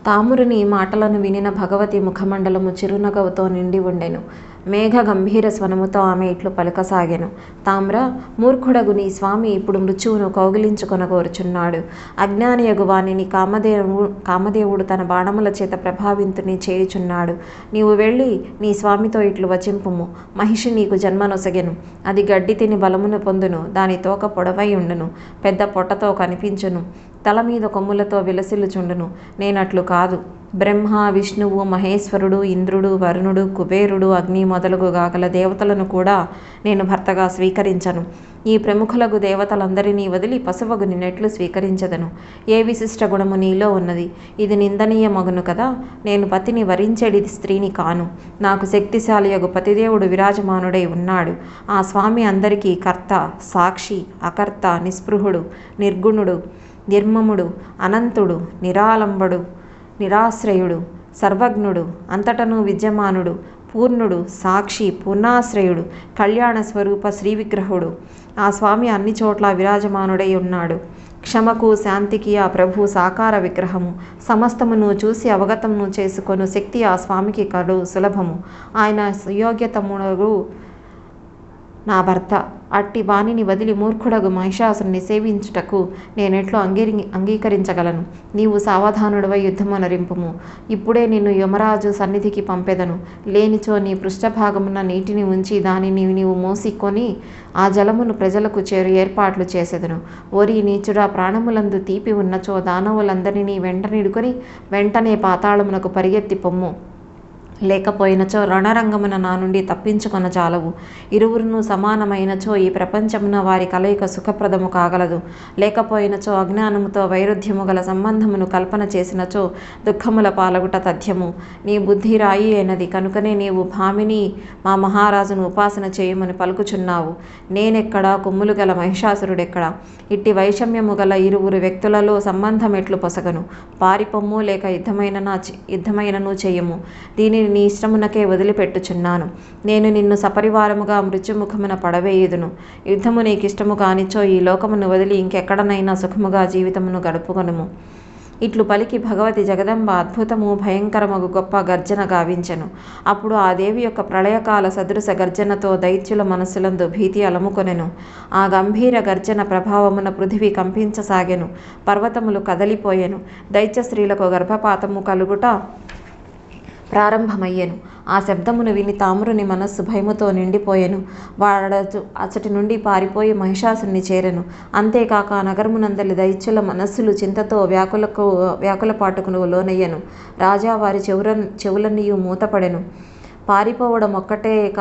తామురుని మాటలను వినిన భగవతి ముఖమండలము చిరునగవుతో నిండి ఉండెను. మేఘ గంభీర స్వనముతో ఆమె ఇట్లు పలుకసాగెను. తామ్ర, మూర్ఖుడగు నీ స్వామి ఇప్పుడు మృత్యువును కౌగిలించుకొనగోరుచున్నాడు. అజ్ఞానియగు వానిని కామదేవుడు తన బాణముల చేత ప్రభావితుని చేయుచున్నాడు. నీవు వెళ్ళి నీ స్వామితో ఇట్లు వచింపుము. మహిషి నీకు జన్మనొసగెను. అది గడ్డి తిని బలమును పొందును. దాని తోక పొడవై ఉండును. పెద్ద పొట్టతో కనిపించును. తల మీద కొమ్ములతో విలసిల్లుచుండును. నేనట్లు కాదు. బ్రహ్మ, విష్ణువు, మహేశ్వరుడు, ఇంద్రుడు, వరుణుడు, కుబేరుడు, అగ్ని మొదలగుగా గల దేవతలను కూడా నేను భర్తగా స్వీకరించను. ఈ ప్రముఖులగు దేవతలందరినీ వదిలి పశువగు నిన్నెట్లు స్వీకరించదను. ఏ విశిష్ట గుణము నీలో ఉన్నది? ఇది నిందనీయమగును కదా. నేను పతిని వరించేడి స్త్రీని కాను. నాకు శక్తిశాలియగు పతిదేవుడు విరాజమానుడై ఉన్నాడు. ఆ స్వామి అందరికీ కర్త, సాక్షి, అకర్త, నిస్పృహుడు, నిర్గుణుడు, నిర్మముడు, అనంతుడు, నిరాలంబుడు, నిరాశ్రయుడు, సర్వజ్ఞుడు, అంతటను విద్యమానుడు, పూర్ణుడు, సాక్షి, పూర్ణాశ్రయుడు, కళ్యాణ స్వరూప శ్రీవిగ్రహుడు. ఆ స్వామి అన్ని చోట్ల విరాజమానుడై ఉన్నాడు. క్షమకు, శాంతికి ఆ ప్రభు సాకార విగ్రహము. సమస్తమును చూసి అవగతమును చేసుకొను శక్తి ఆ స్వామికి కడు సులభము. ఆయన సుయోగ్యతముడు నా భర్త. అట్టి వాణిని వదిలి మూర్ఖుడగు మహిషాసుని సేవించుటకు నేనెట్లో అంగీకరించగలను? నీవు సావధానుడవై యుద్ధమునరింపుము. ఇప్పుడే నిన్ను యమరాజు సన్నిధికి పంపెదను. లేనిచో నీ పృష్ఠభాగమున నీటిని ఉంచి దానిని నీవు మోసికొని ఆ జలమును ప్రజలకు చేరు ఏర్పాట్లు చేసెదను. ఓరి నీచుడా, ప్రాణములందు తీపి ఉన్నచో దానవులందరినీ వెంటనిడుకొని వెంటనే పాతాళమునకు పరిగెత్తి పొమ్ము. లేకపోయినచో రణరంగమున నా నుండి తప్పించుకొన జాలవు. ఇరువురును సమానమైనచో ఈ ప్రపంచమున వారి కలయిక సుఖప్రదము కాగలదు. లేకపోయినచో అజ్ఞానముతో వైరుధ్యము గల సంబంధమును కల్పన చేసినచో దుఃఖముల పాలగుట తథ్యము. నీ బుద్ధి రాయి అయినది కనుకనే నీవు భామిని మా మహారాజును ఉపాసన చేయమని పలుకుచున్నావు. నేనెక్కడా, కొమ్ములు గల మహిషాసురుడెక్కడా? ఇట్టి వైషమ్యము గల ఇరువురు వ్యక్తులలో సంబంధం ఎట్లు పొసగను? పారిపొమ్ము, లేక యుద్ధమైనను చేయము. దీనిని నీ ఇష్టమునకే వదిలిపెట్టుచున్నాను. నేను నిన్ను సపరివారముగా మృత్యుముఖమున పడవేయుదును. యుద్ధము నీకిష్టము కానిచో ఈ లోకమును వదిలి ఇంకెక్కడనైనా సుఖముగా జీవితమును గడుపుకొనుము. ఇట్లు పలికి భగవతి జగదంబ అద్భుతము భయంకరమగు గొప్ప గర్జన గావించెను. అప్పుడు ఆ దేవి యొక్క ప్రళయకాల సదృశ గర్జనతో దైత్యుల మనస్సులందు భీతి అలముకొనెను. ఆ గంభీర గర్జన ప్రభావమున పృథివీ కంపించసాగెను. పర్వతములు కదలిపోయెను. దైత్య స్త్రీలకు గర్భపాతము కలుగుట ప్రారంభమయ్యెను. ఆ శబ్దమును విని తామ్రుని మనస్సు భయముతో నిండిపోయెను. అచ్చటి నుండి పారిపోయి మహిషాసుని చేరెను. అంతేకాక నగరమునందలి దైత్యుల మనస్సులు చింతతో వ్యాకులపాటుకు లోనయ్యెను. రాజా వారి చెవులన్నీయు మూతపడెను. పారిపోవడం ఒక్కటే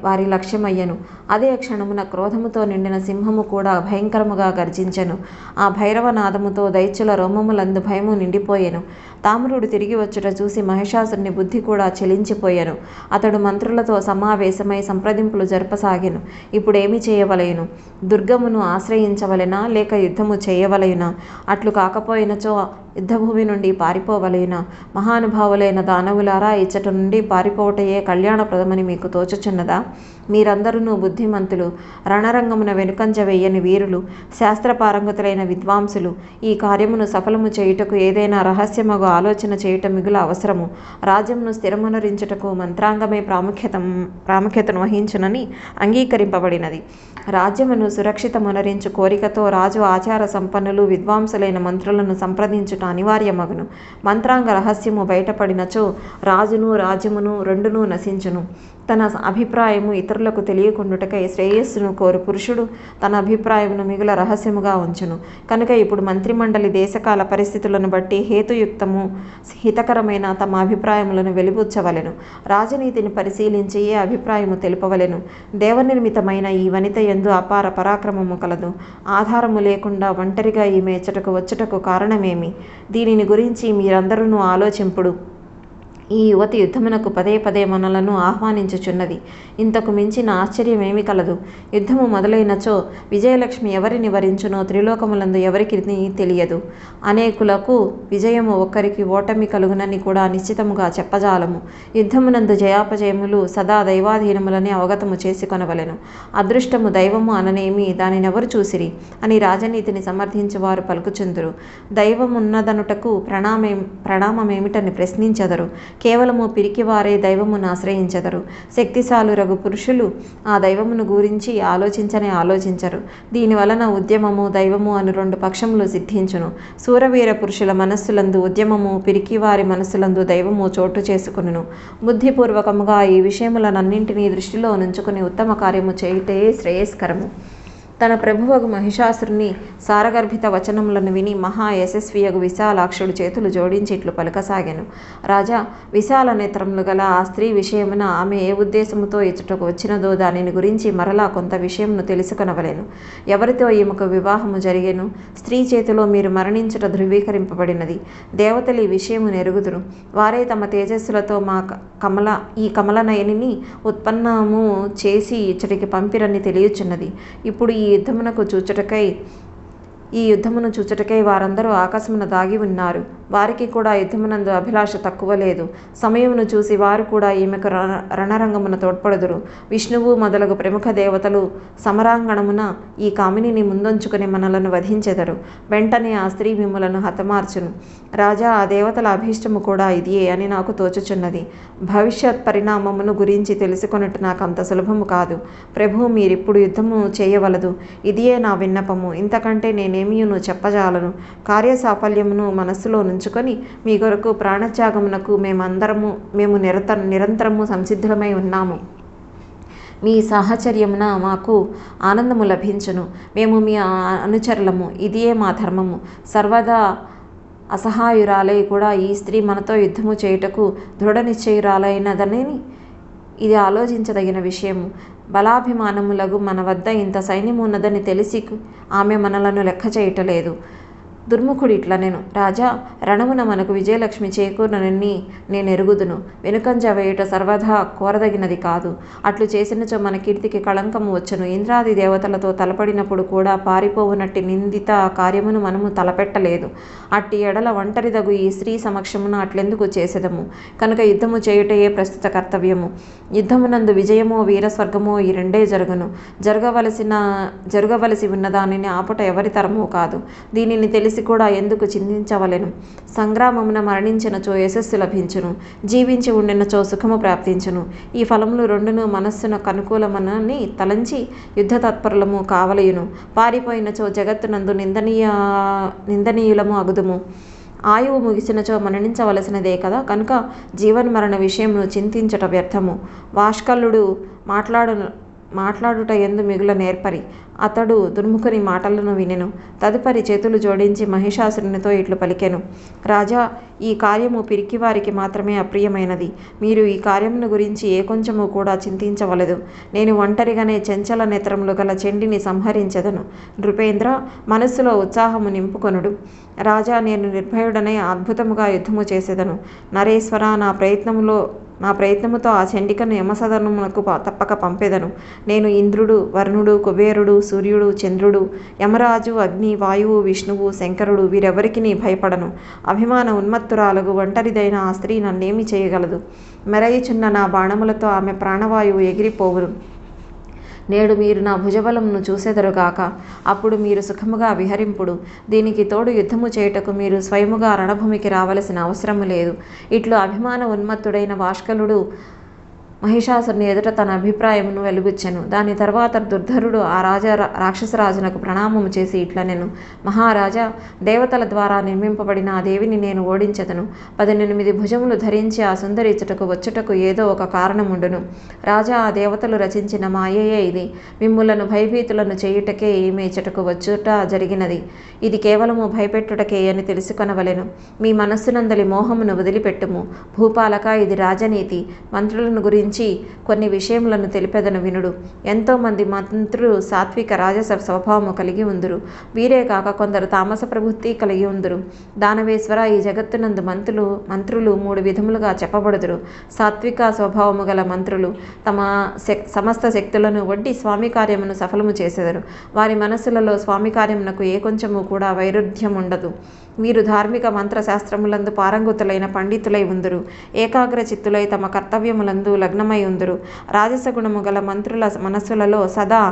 వారి లక్ష్యమయ్యను. అదే క్షణమున క్రోధముతో నిండిన సింహము కూడా భయంకరముగా గర్జించెను. ఆ భైరవనాదముతో దైత్యుల రోమములందు భయము నిండిపోయెను. తామ్రుడు తిరిగి వచ్చుట చూసి మహిషాసుని బుద్ధి కూడా చెలించిపోయెను. అతడు మంత్రులతో సమావేశమై సంప్రదింపులు జరపసాగెను. ఇప్పుడేమి చేయవలెను? దుర్గమును ఆశ్రయించవలెనా, లేక యుద్ధము చేయవలెనా? అట్లు కాకపోయినచో యుద్ధభూమి నుండి పారిపోవలెనా? మహానుభావులైన దానవులారా, ఇచ్చట నుండి పారిపోవటయే కళ్యాణప్రదమని మీకు తోచుచున్నదా? మీరందరూ బుద్ధిమంతులు, రణరంగమున వెనుకంజ వేయని వీరులు, శాస్త్రపారంగతులైన విద్వాంసులు. ఈ కార్యమును సఫలము చేయుటకు ఏదైనా రహస్యమగు ఆలోచన చేయుట మిగుల అవసరము. రాజ్యమును స్థిరమునరించుటకు మంత్రాంగమే ప్రాముఖ్యతను వహించునని అంగీకరింపబడినది. రాజ్యమును సురక్షితమునరించు కోరికతో రాజు ఆచార సంపన్నులు విద్వాంసులైన మంత్రులను సంప్రదించుట అనివార్యమగును. మంత్రాంగ రహస్యము బయటపడినచో రాజును రాజ్యమును రెండునూ నశించును. తన అభిప్రాయము ఇతరులకు తెలియకుండుటకై శ్రేయస్సును కోరు పురుషుడు తన అభిప్రాయమును మిగుల రహస్యముగా ఉంచును. కనుక ఇప్పుడు మంత్రిమండలి దేశకాల పరిస్థితులను బట్టి హేతుయుక్తము హితకరమైన తమ అభిప్రాయములను వెలిబుచ్చవలెను. రాజనీతిని పరిశీలించి ఏ అభిప్రాయము తెలుపవలెను. దేవనిర్మితమైన ఈ వనిత యందు అపార పరాక్రమము కలదు. ఆధారము లేకుండా ఒంటరిగా ఈమె ఇచ్చటకు వచ్చుటకు కారణమేమి? దీనిని గురించి మీరందరూ ఆలోచింపుడు. ఈ యువతి యుద్ధమునకు పదే పదే మనలను ఆహ్వానించుచున్నది. ఇంతకు మించిన ఆశ్చర్యమేమి కలదు? యుద్ధము మొదలైనచో విజయలక్ష్మి ఎవరిని వరించునో త్రిలోకములందు ఎవరికి తెలియదు. అనేకులకు విజయము ఒక్కరికి ఓటమి కలుగునని కూడా నిశ్చితముగా చెప్పజాలము. యుద్ధమునందు జయాపజయములు సదా దైవాధీనములని అవగతము చేసి కొనవలెను. అదృష్టము దైవము అననేమి దానినెవరు చూసిరి అని రాజనీతిని సమర్థించువారు పలుకుచుందురు. దైవమున్నదనుటకు ప్రణామమేమిటని ప్రశ్నించెదరు. కేవలము పిరికివారే దైవమును ఆశ్రయించెదరు. శక్తిశాలురగు పురుషులు ఆ దైవమును గురించి ఆలోచించరు. దీనివలన ఉద్యమము దైవము అను రెండు పక్షములు సిద్ధించును. శూరవీర పురుషుల మనస్సులందు ఉద్యమము, పిరికివారి మనస్సులందు దైవము చోటు చేసుకొనును. బుద్ధిపూర్వకముగా ఈ విషయములనన్నింటినీ దృష్టిలో నుంచుకుని ఉత్తమ కార్యము చేయుటే శ్రేయస్కరము. తన ప్రభువగు మహిషాసురుని సారగర్భిత వచనములను విని మహా యశస్వియగు విశాలాక్షుడు చేతులు జోడించి ఇట్లు పలుకసాగాను. రాజా, విశాల నేత్రములు గల ఆ స్త్రీ విషయమున ఆమె ఏ ఉద్దేశముతో ఇచ్చటకు వచ్చినదో దానిని గురించి మరలా కొంత విషయమును తెలుసుకొనవలెను. ఎవరితో ఈమెకు వివాహము జరిగెను? స్త్రీ చేతిలో మీరు మరణించుట ధృవీకరింపబడినది. దేవతలు ఈ విషయము నెరుగుదురు. వారే తమ తేజస్సులతో ఈ కమలనయనిని ఉత్పన్నము చేసి ఇచ్చటికి పంపిరని తెలియచున్నది. ఇప్పుడు ఈ యుద్ధమును చూచుటకై వారందరూ ఆకాశమున దాగి ఉన్నారు. వారికి కూడా యుద్ధమునందు అభిలాష తక్కువ లేదు. సమయమును చూసి వారు కూడా ఈమెకు రణరంగమున తోడ్పడుదురు. విష్ణువు మొదలగు ప్రముఖ దేవతలు సమరాంగణమున ఈ కామినిని ముందుంచుకుని మనలను వధించెదరు. వెంటనే ఆ స్త్రీ మిమ్ములను హతమార్చును. రాజా, ఆ దేవతల అభీష్టము కూడా ఇదియే అని నాకు తోచుచున్నది. భవిష్యత్ పరిణామమును గురించి తెలుసుకొనుట నాకు అంత సులభము కాదు. ప్రభు, మీరిప్పుడు యుద్ధము చేయవలదు. ఇదియే నా విన్నపము. ఇంతకంటే నేనేమియును చెప్పజాలను. కార్యసాఫల్యమును మనస్సులో ఉంచుకొని మీ కొరకు ప్రాణత్యాగమునకు మేము నిరంతరము సంసిద్ధులమై ఉన్నాము. మీ సాహచర్యమున మాకు ఆనందము లభించును. మేము మీ అనుచరులము. ఇదియే మా ధర్మము. సర్వదా అసహాయురాలై కూడా ఈ స్త్రీ మనతో యుద్ధము చేయుటకు దృఢ నిశ్చయురాలైనదని ఇది ఆలోచించదగిన విషయము. బలాభిమానములగు మన వద్ద ఇంత సైన్యము ఉన్నదని తెలిసి ఆమె మనలను లెక్క చేయటలేదు. దుర్ముఖుడు ఇట్లనెను. రాజా, రణమున మనకు విజయలక్ష్మి చేకూరునని నేను ఎరుగుదును. వెనుకంజ వేయుట సర్వదా కోరదగినది కాదు. అట్లు చేసినచో మన కీర్తికి కళంకము వచ్చును. ఇంద్రాది దేవతలతో తలపడినప్పుడు కూడా పారిపోవునట్టి నిందిత కార్యమును మనము తలపెట్టలేదు. అట్టి ఎడల ఒంటరిదగు ఈ స్త్రీ సమక్షమున అట్లెందుకు చేసేదము? కనుక యుద్ధము చేయుటయే ప్రస్తుత కర్తవ్యము. యుద్ధమునందు విజయమో వీరస్వర్గమో ఈ రెండే జరుగును. జరగవలసి ఉన్న దానిని ఆపుట ఎవరి తరమూ కాదు. దీనిని తెలిసి కూడా ఎందుకు చింతించవలెను? సంగ్రామమున మరణించినచో యశస్సు లభించును. జీవించి ఉండినచో సుఖము ప్రాప్తించును. ఈ ఫలములు రెండును మనస్సునకు అనుకూలమని తలంచి యుద్ధ తత్పరులము కావలయును. పారిపోయినచో జగత్తునందు నిందనీయులము అగుదుము. ఆయువు ముగిసినచో మరణించవలసినదే కదా. కనుక జీవన్మరణ విషయమును చింతించట వ్యర్థము. వాష్కల్లుడు మాట్లాడుట ఎందు మిగుల నేర్పరి. అతడు దుర్ముఖుని మాటలను వినెను. తదుపరి చేతులు జోడించి మహిషాసురునితో ఇట్లు పలికెను. రాజా, ఈ కార్యము పిరికివారికి మాత్రమే అప్రియమైనది. మీరు ఈ కార్యమును గురించి ఏ కొంచెము కూడా చింతించవలదు. నేను ఒంటరిగానే చెంచల నేత్రములు గల చెండిని సంహరించెదను. నృపేంద్ర, మనస్సులో ఉత్సాహము నింపుకొనుడు. రాజా, నేను నిర్భయుడనై అద్భుతముగా యుద్ధము చేసేదను. నరేశ్వర, నా ప్రయత్నముతో ఆ చండికను యమసదనమునకు తప్పక పంపెదను. నేను ఇంద్రుడు, వరుణుడు, కుబేరుడు, సూర్యుడు, చంద్రుడు, యమరాజు, అగ్ని, వాయువు, విష్ణువు, శంకరుడు వీరెవరికి భయపడను. అభిమాన ఉన్మత్తురాలగు ఒంటరిదైన ఆ స్త్రీ నన్నేమి చేయగలదు? మెరయిచున్న నా బాణములతో ఆమె ప్రాణవాయువు ఎగిరిపోవును. నేడు మీరు నా భుజబలమును చూసెదరుగాక. అప్పుడు మీరు సుఖముగా విహరింపుడు. దీనికి తోడు యుద్ధము చేయుటకు మీరు స్వయముగా రణభూమికి రావలసిన అవసరము లేదు. ఇట్లు అభిమాన ఉన్మత్తుడైన వాష్కలుడు మహిషాసురుని ఎదుట తన అభిప్రాయమును వెలుగుచ్చెను. దాని తర్వాత దుర్ధరుడు ఆ రాక్షసరాజునకు ప్రణామము చేసి ఇట్లనెను. మహారాజా, దేవతల ద్వారా నిర్మింపబడిన ఆ దేవిని నేను ఓడించెదను. 18 భుజములు ధరించి ఆ సుందరి ఇచ్చటకు వచ్చుటకు ఏదో ఒక కారణముండును. రాజా, ఆ దేవతలు రచించిన మాయయే ఇది. మిమ్ములను భయభీతులను చేయుటకే ఈమె ఇచ్చటకు వచ్చుట జరిగినది. ఇది కేవలము భయపెట్టుటకే అని తెలుసుకొనవలెను. మీ మనస్సునందలి మోహమును వదిలిపెట్టుము. భూపాలక, ఇది రాజనీతి. మంత్రులను గురించి గురించి కొన్ని విషయములను తెలిపెదను వినుడు. ఎంతోమంది మంత్రులు సాత్విక రాజస స్వభావము కలిగి ఉందురు. వీరే కాక కొందరు తామస ప్రవృత్తి కలిగి ఉందురు. దానవేశ్వర, ఈ జగత్తునందు మంత్రులు 3 విధములుగా చెప్పబడుదురు. సాత్విక స్వభావము గల మంత్రులు తమ సమస్త శక్తులను ఒడ్డి స్వామి కార్యమును సఫలము చేసెదరు. వారి మనస్సులలో స్వామి కార్యమునకు ఏ కొంచెము కూడా వైరుధ్యం ఉండదు. వీరు ధార్మిక మంత్రశాస్త్రములందు పారంగతులైన పండితులై ఉందురు. ఏకాగ్ర చిత్తులై తమ కర్తవ్యములందు లగ్నమై ఉందురు. రాజసగుణము గల మంత్రుల మనస్సులలో సదా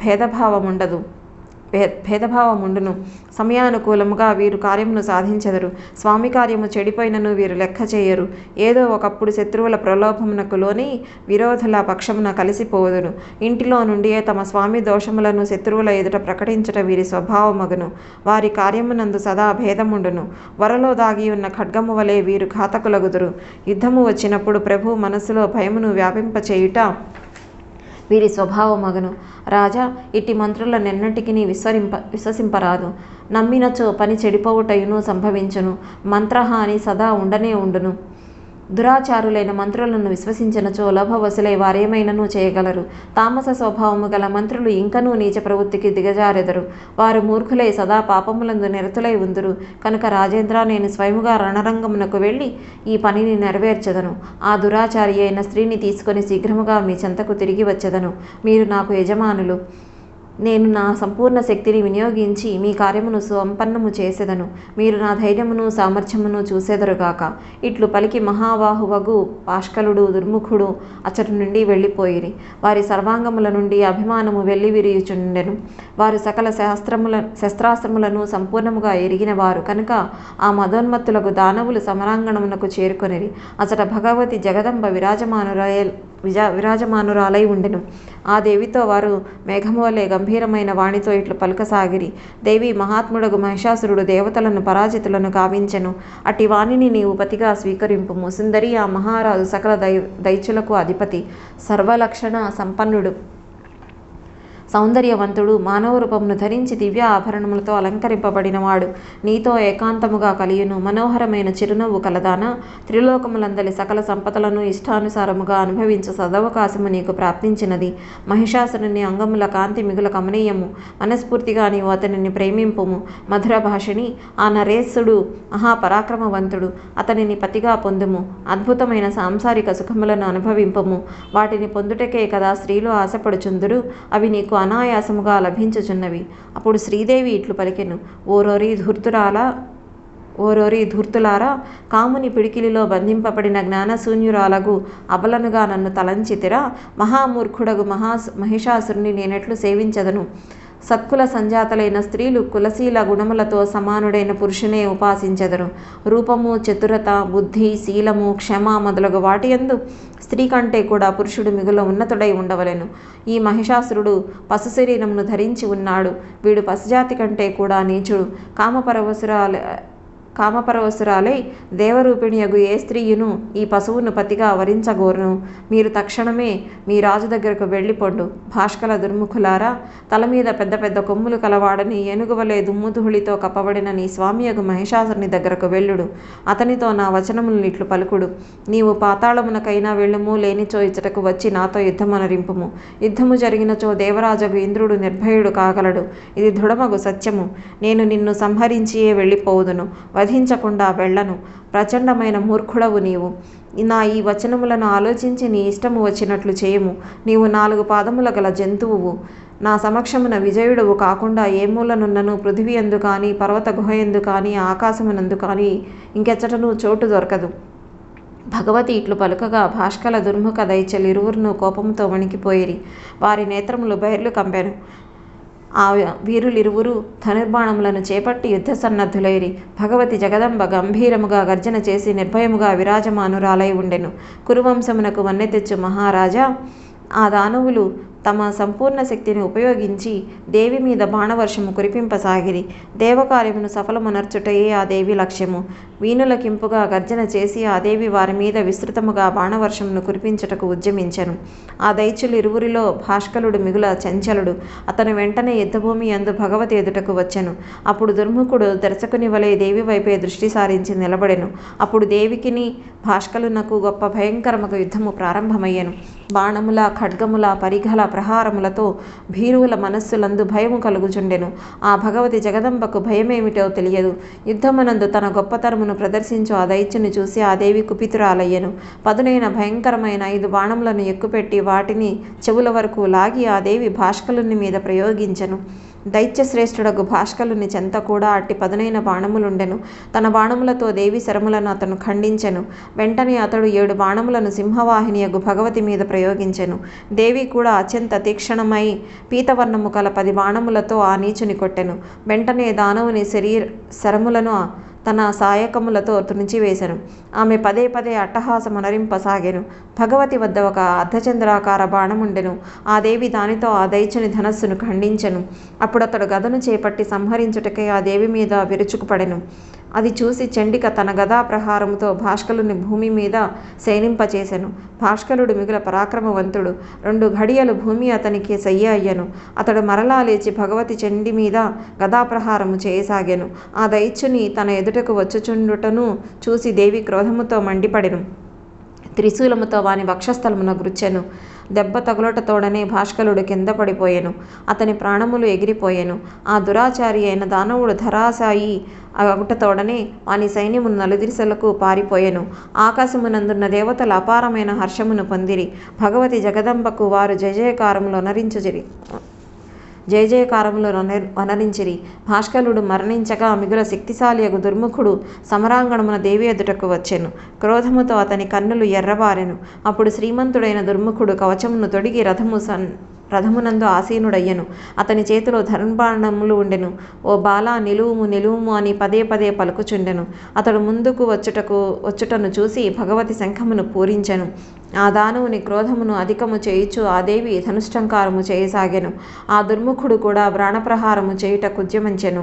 భేదభావముండును. సమయానుకూలముగా వీరు కార్యమును సాధించెదరు. స్వామి కార్యము చెడిపోయినను వీరు లెక్క చేయరు. ఏదో ఒకప్పుడు శత్రువుల ప్రలోభమునకు లోని విరోధుల పక్షమున కలిసిపోదురు. ఇంటిలో నుండియే తమ స్వామి దోషములను శత్రువుల ఎదుట ప్రకటించుట వీరి స్వభావమగును. వారి కార్యమునందు సదా భేదముండును. వరలో దాగి ఉన్న ఖడ్గము వలె వీరు ఘాతకులగుదురు. యుద్ధము వచ్చినప్పుడు ప్రభు మనస్సులో భయమును వ్యాపింపచేయుట వీరి స్వభావమగును. రాజా, ఇట్టి మంత్రులనెన్నటికిని విశ్వసింపరాదు. నమ్మినచో పని చెడిపోవుటయును సంభవించును. మంత్రహాని సదా ఉండనే ఉండును. దురాచారులైన మంత్రులను విశ్వసించినచో లోభవశులై వారేమైనను చేయగలరు. తామస స్వభావము గల మంత్రులు ఇంకనూ నీచ ప్రవృత్తికి దిగజారెదరు. వారు మూర్ఖులై సదా పాపములందు నిరతులై ఉందురు. కనుక రాజేంద్ర, నేను స్వయముగా రణరంగమునకు వెళ్ళి ఈ పనిని నెరవేర్చెదను. ఆ దురాచారి అయిన స్త్రీని తీసుకొని శీఘ్రముగా మీ చెంతకు తిరిగి వచ్చెదను. మీరు నాకు యజమానులు. నేను నా సంపూర్ణ శక్తిని వినియోగించి మీ కార్యమును సంపన్నము చేసెదను. మీరు నా ధైర్యమును సామర్థ్యమును చూసెదరుగాక. ఇట్లు పలికి మహాబాహువగు పాష్కలుడు దుర్ముఖుడు అచ్చటి నుండి వెళ్ళిపోయిరి. వారి సర్వాంగముల నుండి అభిమానము వెల్లివిరియుచుండెను. వారు సకల శస్త్రాస్త్రములను సంపూర్ణముగా ఎరిగిన వారు కనుక ఆ మదోన్మత్తులకు దానవులు సమరాంగణమునకు చేరుకొనిరి. అచ్చట భగవతి జగదంబ విరాజమానురాలై ఉండెను. ఆ దేవితో వారు మేఘమువలే గంభీరమైన వాణితో ఇట్లు పలుకసాగిరి. దేవి, మహాత్ముడగు మహిషాసురుడు దేవతలను పరాజితులను కావించెను. అట్టి వాణిని నీవు పతిగా స్వీకరింపుము. సుందరి, ఆ మహారాజు సకల దైత్యులకు అధిపతి, సర్వలక్షణ సంపన్నుడు, సౌందర్యవంతుడు, మానవ రూపమును ధరించి దివ్య ఆభరణములతో అలంకరింపబడినవాడు. నీతో ఏకాంతముగా కలియును. మనోహరమైన చిరునవ్వు కలదాన, త్రిలోకములందలి సకల సంపదలను ఇష్టానుసారముగా అనుభవించు సదవకాశము నీకు ప్రాప్తించినది. మహిషాసురుని అంగముల కాంతి మిగుల కమనీయము. మనస్ఫూర్తిగా నీవు అతనిని ప్రేమింపుము. మధుర భాషిణి, ఆ నరేశుడు మహాపరాక్రమవంతుడు. అతనిని పతిగా పొందుము. అద్భుతమైన సాంసారిక సుఖములను అనుభవింపము. వాటిని పొందుటకే కదా స్త్రీలు ఆశపడుచుందురు. అవి నీకు అనాయాసముగా లభించుచున్నవి. అప్పుడు శ్రీదేవి ఇట్లు పలికెను. ఓరోరి ధూర్తులారా, కాముని పిడికిలిలో బంధింపబడిన జ్ఞానశూన్యురాలగు అబలనుగా నన్ను తలంచితిరా. మహామూర్ఖుడగు మహిషాసురుని నేనెట్లు సేవించదను. సత్కుల సంజాతలైన స్త్రీలు కులశీల గుణములతో సమానుడైన పురుషునే ఉపాసించెదరు. రూపము, చతురత, బుద్ధి, శీలము, క్షమ మొదలగు వాటియందు స్త్రీ కంటే కూడా పురుషుడు మిగుల ఉన్నతుడై ఉండవలెను. ఈ మహిషాసురుడు పశు శరీరమును ధరించి ఉన్నాడు. వీడు పశుజాతి కంటే కూడా నీచుడు. కామపరవశురాలై దేవరూపిణియగు ఏ స్త్రీయును ఈ పశువును పతిగా వరించగోరును. మీరు తక్షణమే మీ రాజు దగ్గరకు వెళ్ళిపోండు. భాష్కల దుర్ముఖులారా, తల మీద పెద్ద పెద్ద కొమ్ములు కలవాడని ఏనుగువలే దుమ్ముధూళితో కప్పబడిన నీ స్వామియగు మహిషాసురుని దగ్గరకు వెళ్ళుడు. అతనితో నా వచనములను ఇట్లు పలుకుడు. నీవు పాతాళమునకైనా వెళ్ళుము, లేనిచో ఇచ్చటకు వచ్చి నాతో యుద్ధమనరింపుము. యుద్ధము జరిగినచో దేవరాజగు ఇంద్రుడు నిర్భయుడు కాగలడు. ఇది దృఢమగు సత్యము. నేను నిన్ను సంహరించియే వెళ్ళిపోవుదును, వధించకుండా వెళ్ళను. ప్రచండమైన మూర్ఖుడవు నీవు. నా ఈ వచనములను ఆలోచించి నీ ఇష్టము వచ్చినట్లు చేయము. నీవు 4 పాదముల గల జంతువువు. నా సమక్షమున విజయుడవు కాకుండా ఏ మూలనున్నను పృథివీ యందు కానీ, పర్వత గుహయందు కానీ, ఆకాశమునందు కానీ ఇంకెచ్చటను చోటు దొరకదు. భగవతి ఇట్లు పలుకగా భాష్కల దుర్ముఖ దైత్యులు ఇరువురును కోపంతో వణికిపోయిరి. వారి నేత్రములు బైర్లు కంపెను. ఆ వీరులిరువురు ధనుర్బాణములను చేపట్టి యుద్ధ సన్నద్ధులైరి. భగవతి జగదంబ గంభీరముగా గర్జన చేసి నిర్భయముగా విరాజమానురాలై ఉండెను. కురువంశమునకు వన్నె తెచ్చు మహారాజా, ఆ దానవులు తమ సంపూర్ణ శక్తిని ఉపయోగించి దేవి మీద బాణవర్షము కురిపింపసాగిరి. దేవకార్యమును సఫలమునర్చుటయే ఆ దేవి లక్ష్యము. వీణులకింపుగా గర్జన చేసి ఆ దేవి వారి మీద విస్తృతముగా బాణవర్షమును కురిపించుటకు ఉద్యమించెను. ఆ దైత్యులు ఇరువురిలో భాస్కరుడు మిగుల చంచలుడు. అతను వెంటనే యుద్ధభూమి యందు భగవతి ఎదుటకు వచ్చెను. అప్పుడు దుర్ముఖుడు దర్శకుని వలె దేవి వైపే దృష్టి సారించి నిలబడెను. అప్పుడు దేవికిని భాస్కరునకు గొప్ప భయంకరముగా యుద్ధము ప్రారంభమయ్యెను. బాణముల, ఖడ్గముల, పరిఘల ప్రహారములతో భీరువుల మనస్సులందు భయము కలుగుచుండెను. ఆ భగవతి జగదంబకు భయమేమిటో తెలియదు. యుద్ధమునందు తన గొప్పతరమును ప్రదర్శించు ఆ దైత్యుని చూసి ఆ దేవి కుపితురాలయ్యెను. పదునైన భయంకరమైన 5 బాణములను ఎక్కుపెట్టి వాటిని చెవుల వరకు లాగి ఆ దేవి భాస్కరుని మీద ప్రయోగించెను. దైత్యశ్రేష్ఠుడగు భాస్కరుని చెంత కూడా అట్టి పదునైన బాణములుండెను. తన బాణములతో దేవి శరములను అతను ఖండించెను. వెంటనే అతడు 7 బాణములను సింహవాహినియగు భగవతి మీద ప్రయోగించెను. దేవి కూడా అత్యంత తీక్షణమై పీతవర్ణము కల 10 బాణములతో ఆ నీచుని కొట్టెను. వెంటనే దానవుని శరములను తన సాయకములతో తుణిచివేశెను. ఆమె పదే పదే అట్టహాసమునరింపసాగెను. భగవతి వద్ద ఒక అర్ధచంద్రాకార బాణముండెను. ఆ దేవి దానితో ఆ దైత్యుని ధనస్సును ఖండించెను. అప్పుడతడు గదను చేపట్టి సంహరించుటకై ఆ దేవి మీద విరుచుకుపడెను. అది చూసి చండిక తన గదా ప్రహారముతో భాస్కరుని భూమి మీద శయనింపచేసెను. భాస్కరుడు మిగుల పరాక్రమవంతుడు. 2 ఘడియలు భూమి అతనికి సయ్య అయ్యెను. అతడు మరలా లేచి భగవతి చండి మీద గదాప్రహారము చేయసాగెను. ఆ దైత్యుని తన ఎదుటకు వచ్చుచుండుటను చూసి దేవి క్రోధముతో మండిపడెను. త్రిశూలముతో వాని వక్షస్థలమున గుచ్చెను. దెబ్బ తగులటతోడనే భాస్కరుడు కింద పడిపోయెను. అతని ప్రాణములు ఎగిరిపోయెను. ఆ దురాచారి అయిన దానవుడు ధరాశాయి అగుటతోడనే వాని సైన్యము నలుదిశలకు పారిపోయెను. ఆకాశమునందున్న దేవతలు అపారమైన హర్షమును పొందిరి. భగవతి జగదంబకు వారు జయజయకారములు అనరించిరి. భాస్కరుడు మరణించగా మిగుల శక్తిశాలియగు దుర్ముఖుడు సమరాంగణమున దేవి ఎదుటకు వచ్చెను. క్రోధముతో అతని కన్నులు ఎర్రబారెను. అప్పుడు శ్రీమంతుడైన దుర్ముఖుడు కవచమును తొడిగి రథమునందు ఆసీనుడయ్యను. అతని చేతిలో ధనుర్బాణములు ఉండెను. ఓ బాలా, నిలువుము నిలువుము అని పదే పదే పలుకుచుండెను. అతడు ముందుకు వచ్చుటను చూసి భగవతి శంఖమును పూరించెను. ఆ దానవుని క్రోధమును అధికము చేయుచు ఆ దేవి ధనుష్టంకారము చేయసాగెను. ఆ దుర్ముఖుడు కూడా బాణప్రహారము చేయుటకు ఉద్యమించెను.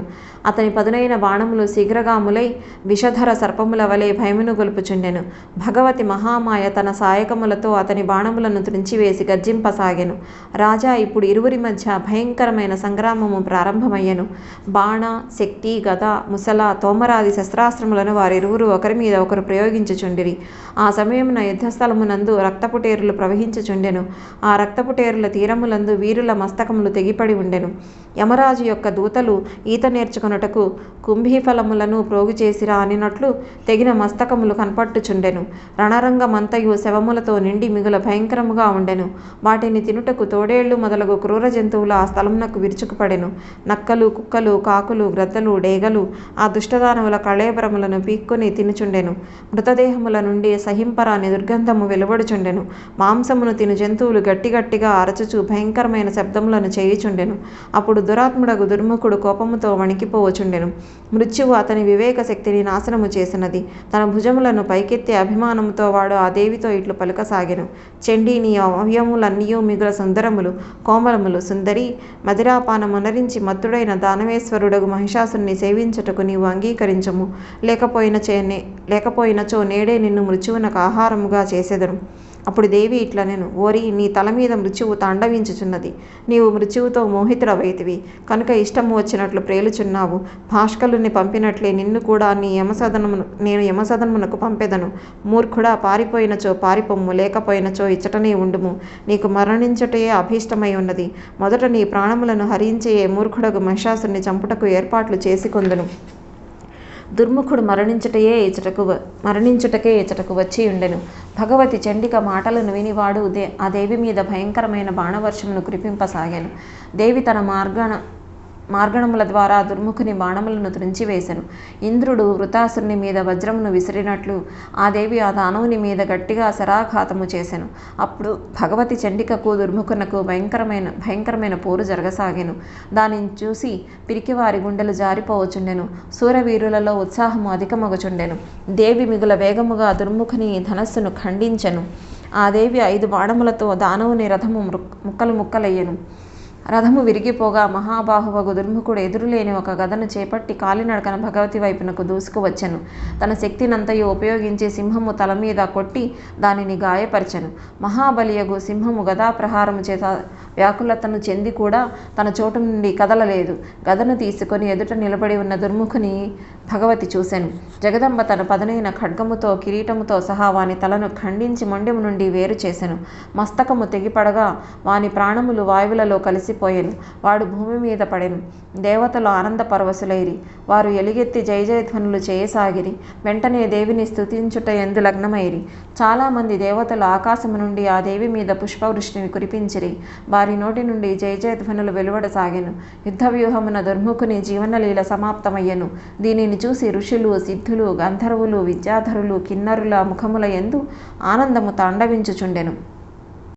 అతని పదునైన బాణములు శీఘ్రగాములై విషధర సర్పముల వలె భయమును గొల్పుచుండెను. భగవతి మహామాయ తన సాయకములతో అతని బాణములను త్రుంచివేసి గర్జింపసాగెను. రాజా, ఇప్పుడు ఇరువురి మధ్య భయంకరమైన సంగ్రామము ప్రారంభమయ్యెను. బాణ, శక్తి, గద, ముసల, తోమరాది శస్త్రాస్త్రములను వారిరువురు ఒకరి మీద ఒకరు ప్రయోగించుచుండిరి. ఆ సమయమున యుద్ధస్థలమునందు రక్తపుటేరులు ప్రవహించుచుండెను. ఆ రక్తపుటేరుల తీరములందు వీరుల మస్తకములు తెగిపడి ఉండెను. యమరాజు యొక్క దూతలు ఈత నేర్చుకొనుటకు కుంభీఫలములను ప్రోగు చేసిరా అనినట్లు తెగిన మస్తకములు కనపట్టుచుండెను. రణరంగమంతయు శవములతో నిండి మిగుల భయంకరముగా ఉండెను. వాటిని తినుటకు తోడేళ్లు మొదలగు క్రూర జంతువులు ఆ స్థలమునకు విరుచుకుపడెను. నక్కలు, కుక్కలు, కాకులు, గ్రద్దలు, డేగలు ఆ దుష్టదానవుల కళేబరములను పీక్కొని తినుచుండెను. మృతదేహముల నుండి సహింపరాని దుర్గంధము వెలువడుచుండెను. మాంసమును తిను జంతువులు గట్టిగట్టిగా అరచుచు భయంకరమైన శబ్దములను చేయుచుండెను. అప్పుడు దురాత్ముడగు దుర్ముఖుడు కోపముతో వణికిపోవచుండెను. మృత్యువు అతని వివేక శక్తిని నాశనము చేసినది. తన భుజములను పైకెత్తి అభిమానముతో వాడు ఆ దేవితో ఇట్లు పలుకసాగెను. చండీ, నీ అవయములన్నీయూ మిగుల సుందరములు, కోమలములు. సుందరి, మదిరాపానమునరించి మత్తుడైన దానవేశ్వరుడగు మహిషాసుని సేవించుటకు నీవు అంగీకరించము. లేకపోయినచో నేడే నిన్ను మృత్యువునకు ఆహారముగా చేసెదను. అప్పుడు దేవి ఇట్లనెను, ఓరి, నీ తల మీద మృత్యువు తాండవించుచున్నది. నీవు మృత్యువుతో మోహితుడవైతివి కనుక ఇష్టము వచ్చినట్లు ప్రేలుచున్నావు. భాస్కరుని పంపినట్లే నిన్ను కూడా నేను యమసదనమునకు పంపెదను. మూర్ఖుడా, పారిపోయినచో పారిపొమ్ము, లేకపోయినచో ఇచ్చటనే ఉండుము. నీకు మరణించుటయే అభీష్టమై ఉన్నది. మొదట నీ ప్రాణములను హరించే మూర్ఖుడగు మహిషాసుని చంపుటకు ఏర్పాట్లు చేసుకొందును. దుర్ముఖుడు మరణించుటకే ఇచ్చటకు వచ్చి ఉండెను. భగవతి చండిక మాటలను వినివాడు ఆ దేవి మీద భయంకరమైన బాణవర్షమును కురిపింపసాగాను. దేవి తన మార్గణముల ద్వారా దుర్ముఖుని బాణములను త్రుంచివేశెను. ఇంద్రుడు వృతాసురుని మీద వజ్రమును విసిరినట్లు ఆ దేవి ఆ దానవుని మీద గట్టిగా శరాఘాతము చేసెను. అప్పుడు భగవతి చండికకు దుర్ముఖునకు భయంకరమైన పోరు జరగసాగెను. దానిని చూసి పిరికివారి గుండెలు జారిపోవచుండెను. శూరవీరులలో ఉత్సాహము అధికమగుచుండెను. దేవి మిగుల వేగముగా దుర్ముఖుని ధనస్సును ఖండించెను. ఆ దేవి 5 బాణములతో దానవుని రథము ముక్కలు ముక్కలయ్యెను. రథము విరిగిపోగా మహాబాహువగు దుర్ముఖుడు ఎదురులేని ఒక గదను చేపట్టి కాలినడకన భగవతి వైపునకు దూసుకువచ్చెను. తన శక్తినంతయు ఉపయోగించి సింహము తల మీద కొట్టి దానిని గాయపరచెను. మహాబలియగు సింహము గదాప్రహారము చేత వ్యాకులతను చెంది కూడా తన చోటు నుండి కదలలేదు. గదను తీసుకొని ఎదుట నిలబడి ఉన్న దుర్ముఖుని భగవతి చూసెను. జగదంబ తన పదునైన ఖడ్గముతో కిరీటముతో సహా వాని తలను ఖండించి మొండెము నుండి వేరు చేసెను. మస్తకము తెగిపడగా వాని ప్రాణములు వాయువులలో కలిసిపోయెను. వాడు భూమి మీద పడెను. దేవతలు ఆనంద పరవశులైరి. వారు ఎలుగెత్తి జయజయధ్వనులు చేయసాగిరి. వెంటనే దేవిని స్తుతించుట యందు లగ్నమైరి. చాలామంది దేవతలు ఆకాశము నుండి ఆ దేవి మీద పుష్పవృష్టిని కురిపించిరి. వారి నోటి నుండి జయజయధ్వనులు వెలువడసాగెను. యుద్ధ వ్యూహమున దుర్ముఖుని జీవనలీల సమాప్తమయ్యెను. దీనిని చూసి ఋషులు, సిద్ధులు, గంధర్వులు, విద్యాధరులు, కిన్నరుల ముఖముల యందు ఆనందము తాండవించుచుండెను.